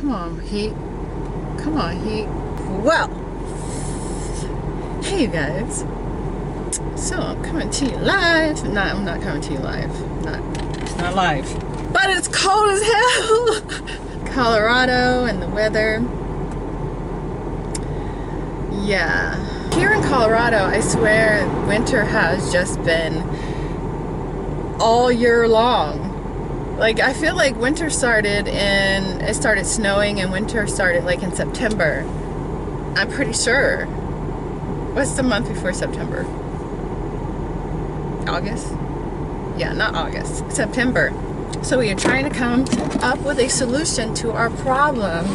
Come on, heat. Come on, heat. Well, hey you guys. So I'm coming to you live. I'm not coming to you live. It's not live. But it's cold as hell. Colorado and the weather. Yeah. Here in Colorado, I swear winter has just been all year long. Like, I feel like winter started and it started snowing and winter started like in September. I'm pretty sure. What's the month before September? August? Yeah, not August. September. So we are trying to come up with a solution to our problem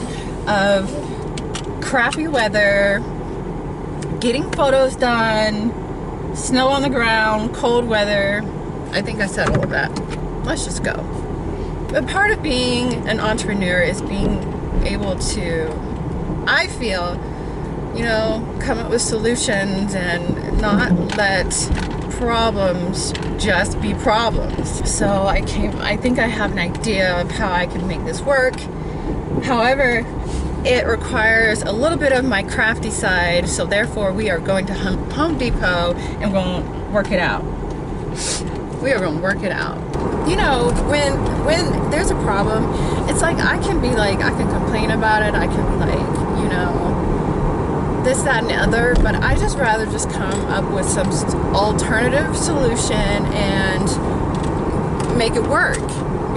of crappy weather, getting photos done, snow on the ground, cold weather. I think I said all of that. Let's just go. But part of being an entrepreneur is being able to, I feel, you know, come up with solutions and not let problems just be problems. So I think I have an idea of how I can make this work. However, it requires a little bit of my crafty side, so therefore we are going to Home Depot and we're going to work it out. We are going to work it out. You know, when there's a problem, it's like I can complain about it, I can be like, you know, this, that, and the other, but I just rather just come up with some alternative solution and make it work,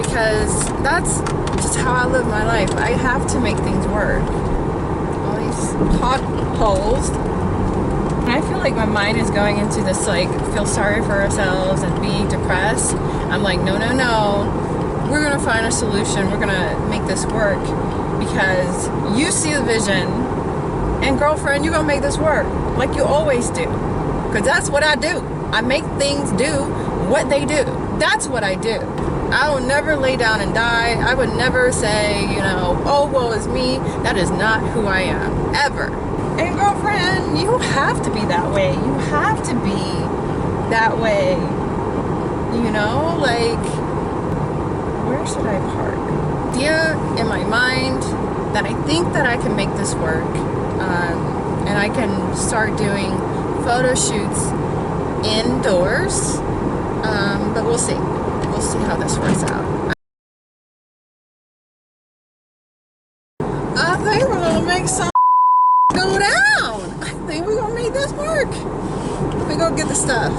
because that's just how I live my life. I have to make things work. All these potholes. And I feel like my mind is going into this, like, feel sorry for ourselves and be depressed. I'm like, no, no, no. We're going to find a solution. We're going to make this work, because you see the vision, and girlfriend, you're going to make this work like you always do. Because that's what I do. I make things do what they do. That's what I do. I will never lay down and die. I would never say, you know, oh, woe is me. That is not who I am, ever. And girlfriend, you have to be that way. You have to be that way. You know, like, where should I park? Idea in my mind that I think that I can make this work. And I can start doing photo shoots indoors. But we'll see. We'll see how this works out. I think we're going to make some go down. I think we're going to make this work. Let me go get the stuff.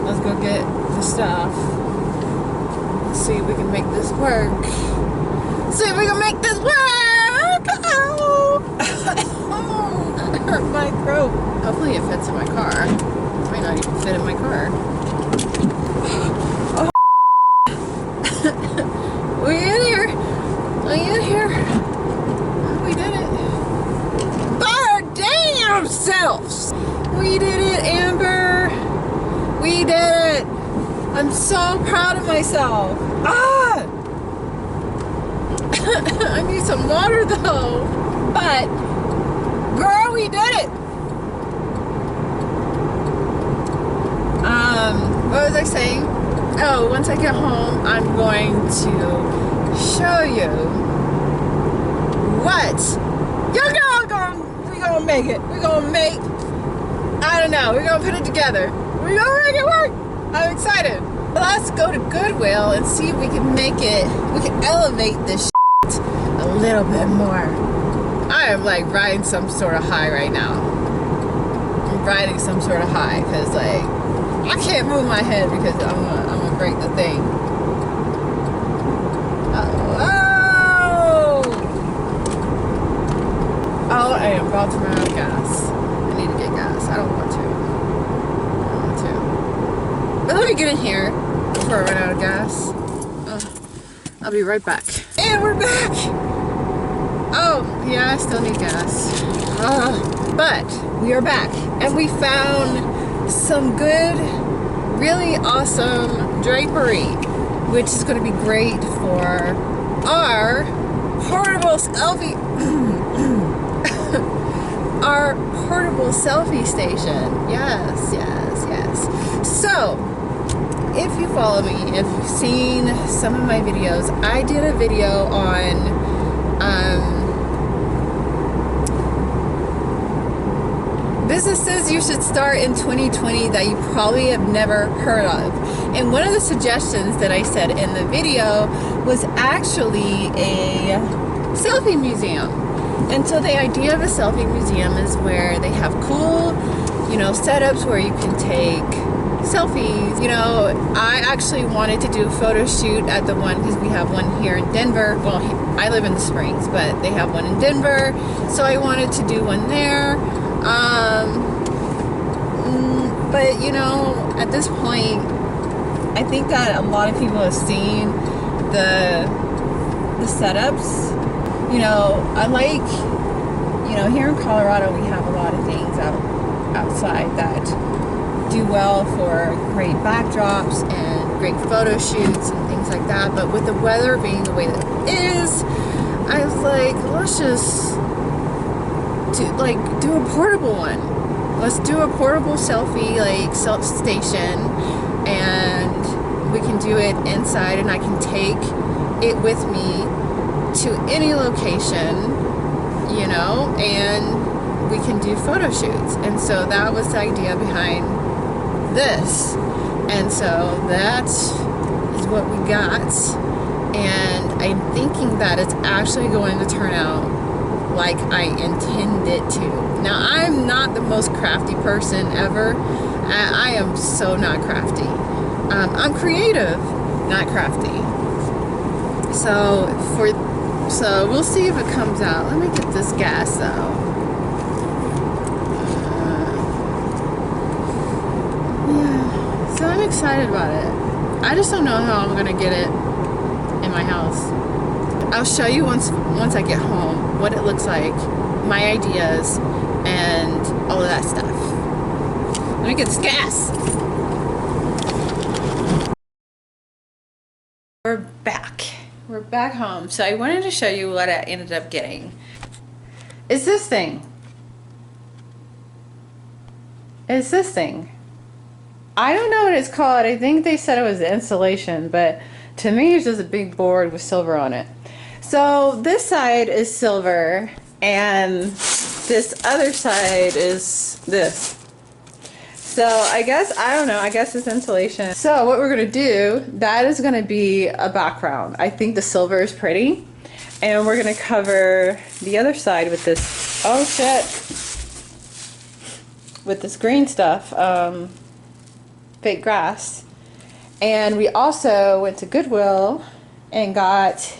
Let's go get the stuff. Let's see if we can make this work. See if we can make this work. Oh, that hurt my throat. Hopefully it fits in my car. It might not even fit in my car. Oh. We in here. We in here. We did it. By our damn selves. We did it, Amber. We did it. I'm so proud of myself. Ah! I need some water though. But, girl, we did it. What was I saying? Oh, once I get home, I'm going to show you what we're gonna make it. We're gonna make, I don't know, we're gonna put it together. We're gonna make it work. I'm excited. Let's go to Goodwill and see if we can make it, we can elevate this shit a little bit more. I am like riding some sort of high right now. I'm riding some sort of high because, like, I can't move my head because I'm gonna break the thing. Oh, I am about to run out of gas. I need to get gas. I don't want to. But let me get in here before I run out of gas. I'll be right back. And we're back! Oh, yeah, I still need gas. But we are back. And we found some good, really awesome drapery, which is going to be great for our portable selfie our portable selfie station. Yes, yes, yes. So if you follow me, if you've seen some of my videos, I did a video on businesses you should start in 2020 that you probably have never heard of. And one of the suggestions that I said in the video was actually a selfie museum. And so the idea of a selfie museum is where they have cool, setups where you can take selfies. I actually wanted to do a photo shoot at the one, because we have one here in Denver. Well, I live in the Springs, but they have one in Denver, so I wanted to do one there. But at this point, I think that a lot of people have seen the setups. I like, here in Colorado we have a lot of things outside that do well for great backdrops and great photo shoots and things like that. But with the weather being the way that it is, I was like, let's just do a portable one. Let's do a portable selfie station, and we can do it inside, and I can take it with me to any location, and we can do photo shoots. And so that was the idea behind this, and so that is what we got, and I'm thinking that it's actually going to turn out like I intend it to. Now, I'm not the most crafty person ever. I am so not crafty. I'm creative, not crafty. So we'll see if it comes out. Let me get this gas though. Yeah, so I'm excited about it. I just don't know how I'm gonna get it in my house. I'll show you once I get home what it looks like, my ideas, and all of that stuff. Let me get this gas. We're back. We're back home. So I wanted to show you what I ended up getting. It's this thing. It's this thing. I don't know what it's called. I think they said it was insulation, but to me it's just a big board with silver on it. So this side is silver and this other side is this. So I guess, I don't know, I guess it's insulation. So what we're gonna do, that is gonna be a background. I think the silver is pretty. And we're gonna cover the other side with this, oh shit, with this green stuff, fake grass. And we also went to Goodwill and got,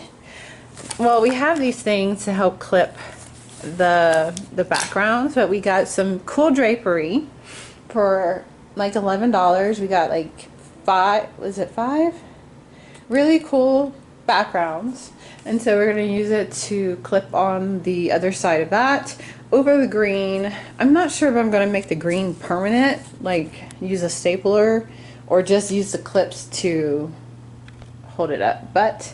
well, we have these things to help clip the backgrounds, but we got some cool drapery for like $11. We got like five really cool backgrounds, and so we're going to use it to clip on the other side of that over the green. I'm not sure if I'm going to make the green permanent, like use a stapler, or just use the clips to hold it up, but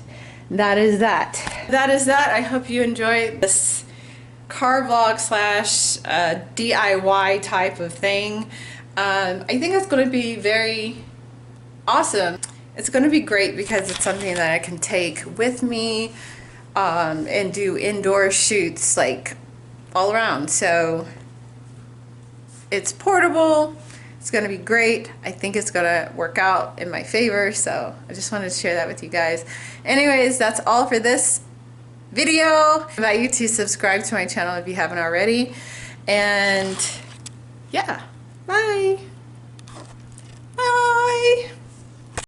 that is that. I hope you enjoyed this car vlog slash DIY type of thing. I think it's going to be very awesome. It's going to be great because it's something that I can take with me and do indoor shoots like all around. So it's portable. It's going to be great. I think it's going to work out in my favor. So I just wanted to share that with you guys. Anyways, that's all for this video. I invite you to subscribe to my channel if you haven't already. And yeah, bye.